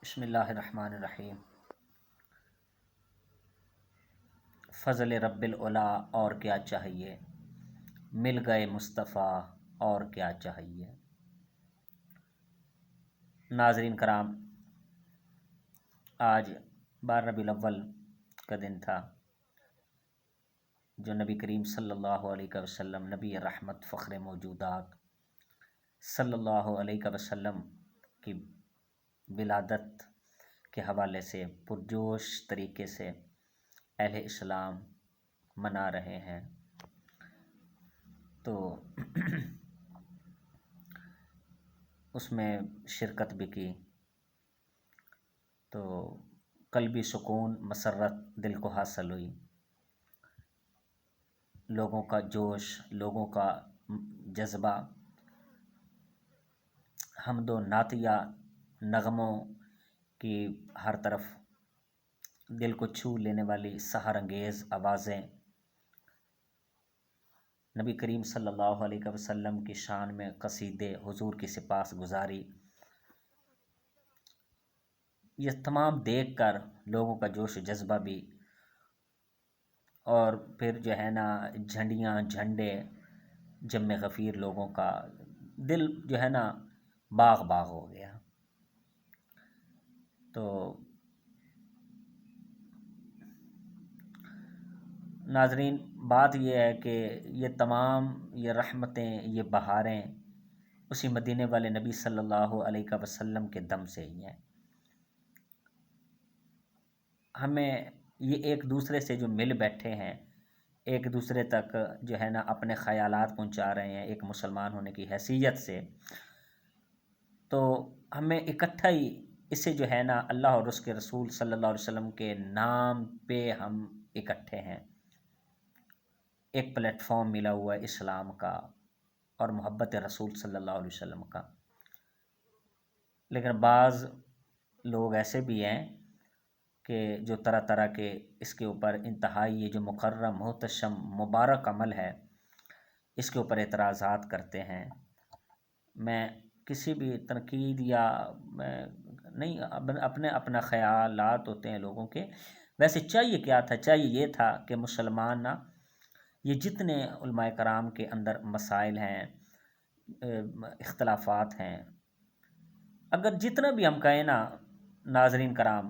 بسم اللہ الرحمن الرحیم۔ فضل رب العلا اور کیا چاہیے، مل گئے مصطفیٰ اور کیا چاہیے۔ ناظرین کرام، آج 12 ربیع الاول کا دن تھا جو نبی کریم صلی اللہ علیہ وسلم، نبی رحمت، فخر موجودات صلی اللہ علیہ وسلم کی ولادت کے حوالے سے پرجوش طریقے سے اہل اسلام منا رہے ہیں۔ تو اس میں شرکت بھی کی تو قلبی سکون، مسرت دل کو حاصل ہوئی۔ لوگوں کا جوش، لوگوں کا جذبہ، حمد و نعتیہ نغموں کی ہر طرف دل کو چھو لینے والی سحر انگیز آوازیں نبی کریم صلی اللہ علیہ وسلم کی شان میں قصیدے، حضور کی سپاس گزاری، یہ تمام دیکھ کر لوگوں کا جوش و جذبہ بھی، اور پھر جو ہے نا جھنڈیاں، جھنڈے، جم غفیر لوگوں کا دل جو ہے نا باغ باغ ہو گیا۔ تو ناظرین، بات یہ ہے کہ یہ تمام یہ رحمتیں، یہ بہاریں اسی مدینے والے نبی صلی اللہ علیہ وسلم کے دم سے ہی ہیں۔ ہمیں یہ ایک دوسرے سے جو مل بیٹھے ہیں، ایک دوسرے تک جو ہے نا اپنے خیالات پہنچا رہے ہیں ایک مسلمان ہونے کی حیثیت سے، تو ہمیں اکٹھا ہی اس سے جو ہے نا اللہ اور اس کے رسول صلی اللہ علیہ وسلم کے نام پہ ہم اکٹھے ہیں۔ ایک پلیٹ فارم ملا ہوا ہے اسلام کا اور محبت رسول صلی اللہ علیہ وسلم کا۔ لیکن بعض لوگ ایسے بھی ہیں کہ جو طرح طرح کے اس کے اوپر انتہائی یہ جو مکرم، محتشم، مبارک عمل ہے، اس کے اوپر اعتراضات کرتے ہیں۔ میں کسی بھی تنقید یا نہیں، اپنا خیالات ہوتے ہیں لوگوں کے۔ ویسے چاہیے کیا تھا؟ چاہیے یہ تھا کہ مسلمان نا، یہ جتنے علماء کرام کے اندر مسائل ہیں، اختلافات ہیں، اگر جتنا بھی ہم کہیں نا ناظرین کرام،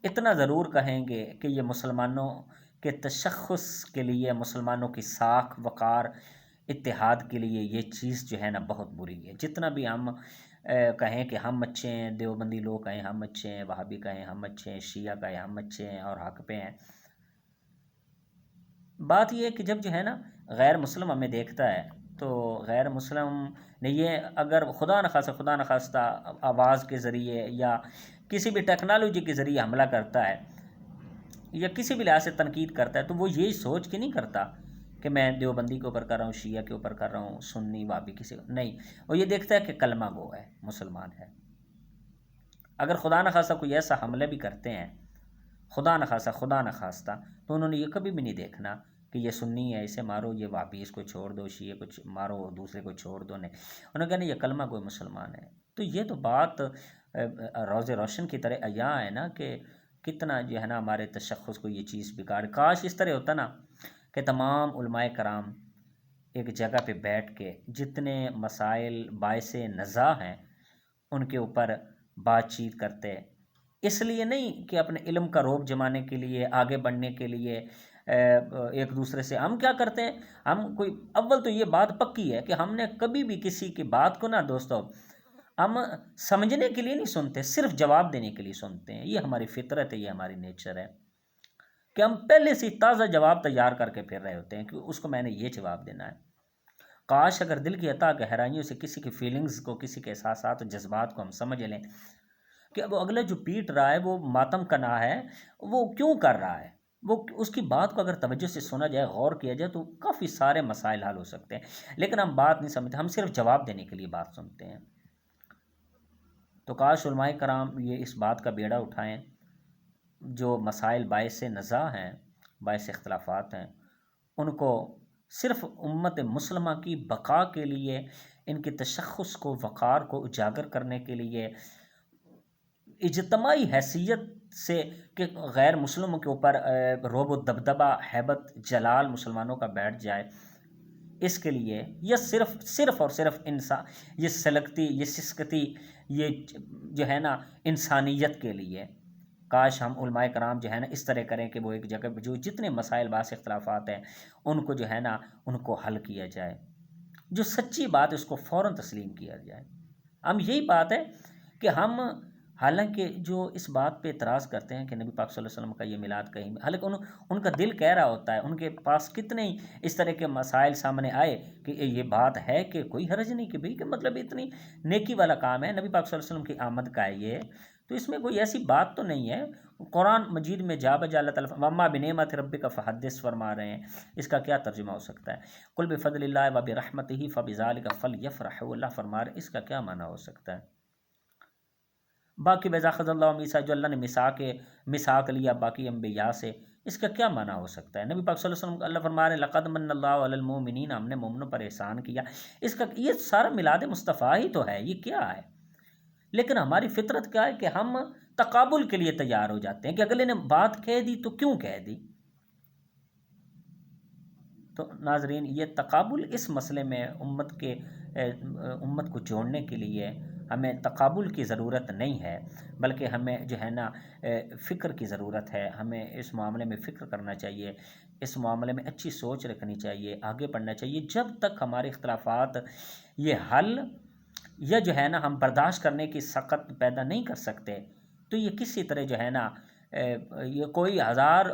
اتنا ضرور کہیں گے کہ یہ مسلمانوں کے تشخص کے لیے، مسلمانوں کی ساکھ، وقار، اتحاد کے لیے یہ چیز جو ہے نا بہت بری ہے۔ جتنا بھی ہم کہیں کہ ہم اچھے ہیں، دیوبندی لوگ کہیں ہم اچھے ہیں، وہابی کہیں ہم اچھے ہیں، شیعہ کہیں ہم اچھے ہیں اور حق پہ ہیں، بات یہ ہے کہ جب جو ہے نا غیر مسلم ہمیں دیکھتا ہے تو غیر مسلم نے یہ اگر خدا نخواستہ آواز کے ذریعے یا کسی بھی ٹیکنالوجی کے ذریعے حملہ کرتا ہے یا کسی بھی لحاظ سے تنقید کرتا ہے، تو وہ یہی سوچ کے نہیں کرتا کہ میں دیوبندی کے اوپر کر رہا ہوں، شیعہ کے اوپر کر رہا ہوں، سنی وہابی کسی نہیں، وہ یہ دیکھتا ہے کہ کلمہ گو ہے، مسلمان ہے۔ اگر خدا نخواستہ کوئی ایسا حملے بھی کرتے ہیں، خدا نخواستہ تو انہوں نے یہ کبھی بھی نہیں دیکھنا کہ یہ سنی ہے اسے مارو، یہ وہابی اس کو چھوڑ دو، شیعہ کو مارو، دوسرے کو چھوڑ دو، نہیں، انہوں نے کہا نہیں یہ کلمہ کوئی مسلمان ہے۔ تو یہ تو بات روز روشن کی طرح عیاں ہے نا کہ کتنا جو ہے نا ہمارے تشخص کو یہ چیز بگاڑ۔ کاش اس طرح ہوتا نا کہ تمام علماء کرام ایک جگہ پہ بیٹھ کے جتنے مسائل باعث نزاع ہیں ان کے اوپر بات چیت کرتے، اس لیے نہیں کہ اپنے علم کا رعب جمانے کے لیے، آگے بڑھنے کے لیے ایک دوسرے سے۔ ہم کیا کرتے ہیں، ہم کوئی اول تو یہ بات پکی ہے کہ ہم نے کبھی بھی کسی کی بات کو نا دوستو ہم سمجھنے کے لیے نہیں سنتے، صرف جواب دینے کے لیے سنتے ہیں۔ یہ ہماری فطرت ہے، یہ ہماری نیچر ہے کہ ہم پہلے سے تازہ جواب تیار کر کے پھر رہے ہوتے ہیں کہ اس کو میں نے یہ جواب دینا ہے۔ کاش اگر دل کی عطا گہرائیوں سے کسی کی فیلنگز کو، کسی کے احساسات و جذبات کو ہم سمجھ لیں کہ وہ اگلا جو پیٹ رہا ہے، وہ ماتم کنا ہے، وہ کیوں کر رہا ہے، وہ اس کی بات کو اگر توجہ سے سنا جائے، غور کیا جائے، تو کافی سارے مسائل حل ہو سکتے ہیں۔ لیکن ہم بات نہیں سمجھتے، ہم صرف جواب دینے کے لیے بات سنتے ہیں۔ تو کاش علماء کرام یہ اس بات کا بیڑا اٹھائیں، جو مسائل باعث نزاع ہیں، باعث اختلافات ہیں، ان کو صرف امت مسلمہ کی بقا کے لیے، ان کے تشخص کو، وقار کو اجاگر کرنے کے لیے اجتماعی حیثیت سے کہ غیر مسلموں کے اوپر رعب و دبدبہ، ہیبت، جلال مسلمانوں کا بیٹھ جائے، اس کے لیے یہ صرف اور صرف انسان، یہ سلگتی، یہ سسکتی، یہ جو ہے نا انسانیت کے لیے۔ کاش ہم علماء کرام جو ہے نا اس طرح کریں کہ وہ ایک جگہ پہ جو جتنے مسائل باعث اختلافات ہیں ان کو جو ہے نا ان کو حل کیا جائے، جو سچی بات ہے اس کو فوراً تسلیم کیا جائے۔ ہم یہی بات ہے کہ ہم حالانکہ جو اس بات پہ اعتراض کرتے ہیں کہ نبی پاک صلی اللہ علیہ وسلم کا یہ میلاد کہیں، حالانکہ ان کا دل کہہ رہا ہوتا ہے، ان کے پاس کتنے ہی اس طرح کے مسائل سامنے آئے کہ یہ بات ہے کہ کوئی حرج نہیں، کہ بھئی کہ مطلب اتنی نیکی والا کام ہے، نبی پاک صلی اللہ علیہ وسلم کی آمد کا ہے یہ، تو اس میں کوئی ایسی بات تو نہیں ہے۔ قرآن مجید میں جا بجا اللہ تعالیٰ وَمَا بِنِعْمَتِ رَبِّكَ فَحَدِّثْ فرما رہے ہیں، اس کا کیا ترجمہ ہو سکتا ہے؟ قُلْ بِفَضْلِ اللَّهِ وَبِرَحْمَتِهِ فَبِذَلِكَ فَلْيَفْرَحُوا، اللہ فرما رہے ہیں، اس کا کیا معنی ہو سکتا ہے؟ باقی وَإِذَا أَخَذَ اللَّهُ مِيثَاقَ، جو اللہ نے میثاق لیا باقی انبیاء سے، اس کا کیا معنی ہو سکتا ہے؟ نبی پاک صلی اللہ علیہ وسلم اللہ فرما رہے ہیں لَقَدْ مَنَّ اللَّهُ عَلَى الْمُؤْمِنِينَ، ہم نے مومنوں پر احسان کیا، اس کا یہ سارا میلاد مصطفیٰ ہی تو ہے، یہ کیا ہے؟ لیکن ہماری فطرت کیا ہے کہ ہم تقابل کے لیے تیار ہو جاتے ہیں کہ اگلے نے بات کہہ دی تو کیوں کہہ دی۔ تو ناظرین یہ تقابل اس مسئلے میں امت کو جوڑنے کے لیے ہمیں تقابل کی ضرورت نہیں ہے، بلکہ ہمیں جو ہے نا فکر کی ضرورت ہے۔ ہمیں اس معاملے میں فکر کرنا چاہیے، اس معاملے میں اچھی سوچ رکھنی چاہیے، آگے بڑھنا چاہیے۔ جب تک ہمارے اختلافات یہ حل یا جو ہے نا ہم برداشت کرنے کی سخت پیدا نہیں کر سکتے، تو یہ کسی طرح جو ہے نا یہ کوئی ہزار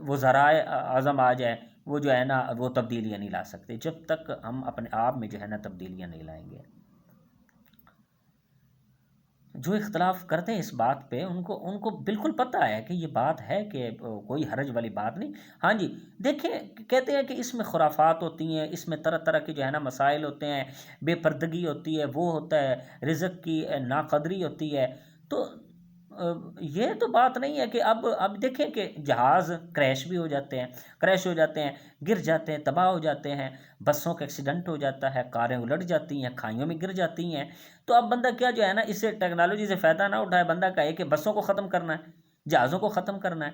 وزرائے اعظم آ جائے، وہ جو ہے نا وہ تبدیلیاں نہیں لا سکتے جب تک ہم اپنے آپ میں جو ہے نا تبدیلیاں نہیں لائیں گے۔ جو اختلاف کرتے ہیں اس بات پہ ان کو بالکل پتہ ہے کہ یہ بات ہے کہ کوئی حرج والی بات نہیں۔ ہاں جی دیکھیں، کہتے ہیں کہ اس میں خرافات ہوتی ہیں، اس میں طرح طرح کے جو ہے نا مسائل ہوتے ہیں، بے پردگی ہوتی ہے، وہ ہوتا ہے، رزق کی ناقدری ہوتی ہے۔ تو یہ تو بات نہیں ہے کہ اب دیکھیں کہ جہاز کریش بھی ہو جاتے ہیں، کریش ہو جاتے ہیں، گر جاتے ہیں، تباہ ہو جاتے ہیں، بسوں کا ایکسیڈنٹ ہو جاتا ہے، کاریں الٹ جاتی ہیں، کھائیوں میں گر جاتی ہیں۔ تو اب بندہ کیا جو ہے نا اس سے ٹیکنالوجی سے فائدہ نہ اٹھائے، بندہ کہے کہ بسوں کو ختم کرنا ہے، جہازوں کو ختم کرنا ہے۔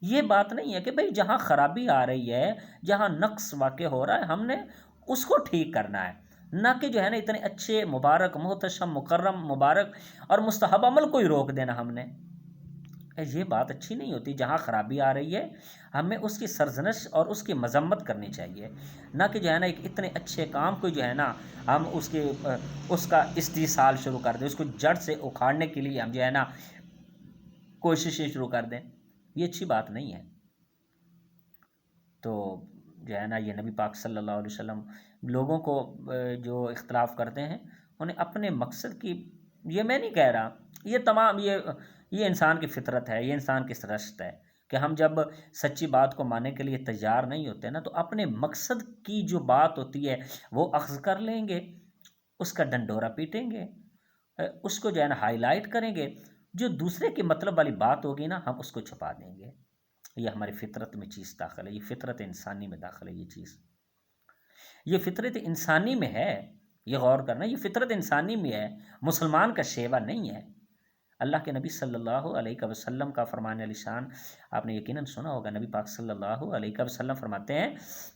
یہ بات نہیں ہے کہ بھئی جہاں خرابی آ رہی ہے، جہاں نقص واقع ہو رہا ہے، ہم نے اس کو ٹھیک کرنا ہے، نہ کہ جو ہے نا اتنے اچھے مبارک محتشم مکرم مبارک اور مستحب عمل کو ہی روک دینا ہم نے۔ یہ بات اچھی نہیں ہوتی۔ جہاں خرابی آ رہی ہے ہمیں اس کی سرزنش اور اس کی مذمت کرنی چاہیے، نہ کہ جو ہے نا ایک اتنے اچھے کام کو جو ہے نا ہم اس کا استحصال شروع کر دیں، اس کو جڑ سے اکھاڑنے کے لیے ہم جو ہے نا کوششیں شروع کر دیں۔ یہ اچھی بات نہیں ہے۔ تو جو ہے نا یہ نبی پاک صلی اللہ علیہ وسلم لوگوں کو جو اختلاف کرتے ہیں انہیں اپنے مقصد کی، یہ میں نہیں کہہ رہا، یہ تمام یہ انسان کی فطرت ہے، یہ انسان کی سرشت ہے کہ ہم جب سچی بات کو ماننے کے لیے تیار نہیں ہوتے نا تو اپنے مقصد کی جو بات ہوتی ہے وہ اخذ کر لیں گے، اس کا ڈنڈورا پیٹیں گے، اس کو جو ہے نا ہائی لائٹ کریں گے۔ جو دوسرے کی مطلب والی بات ہوگی نا ہم اس کو چھپا دیں گے۔ یہ ہماری فطرت میں چیز داخل ہے، یہ فطرت انسانی میں داخل ہے، یہ چیز یہ فطرت انسانی میں ہے۔ یہ غور کرنا، یہ فطرت انسانی میں ہے، مسلمان کا شیوا نہیں ہے۔ اللہ کے نبی صلی اللہ علیہ وسلم کا فرمان علی شان آپ نے یقیناً سنا ہوگا، نبی پاک صلی اللہ علیہ وسلم فرماتے ہیں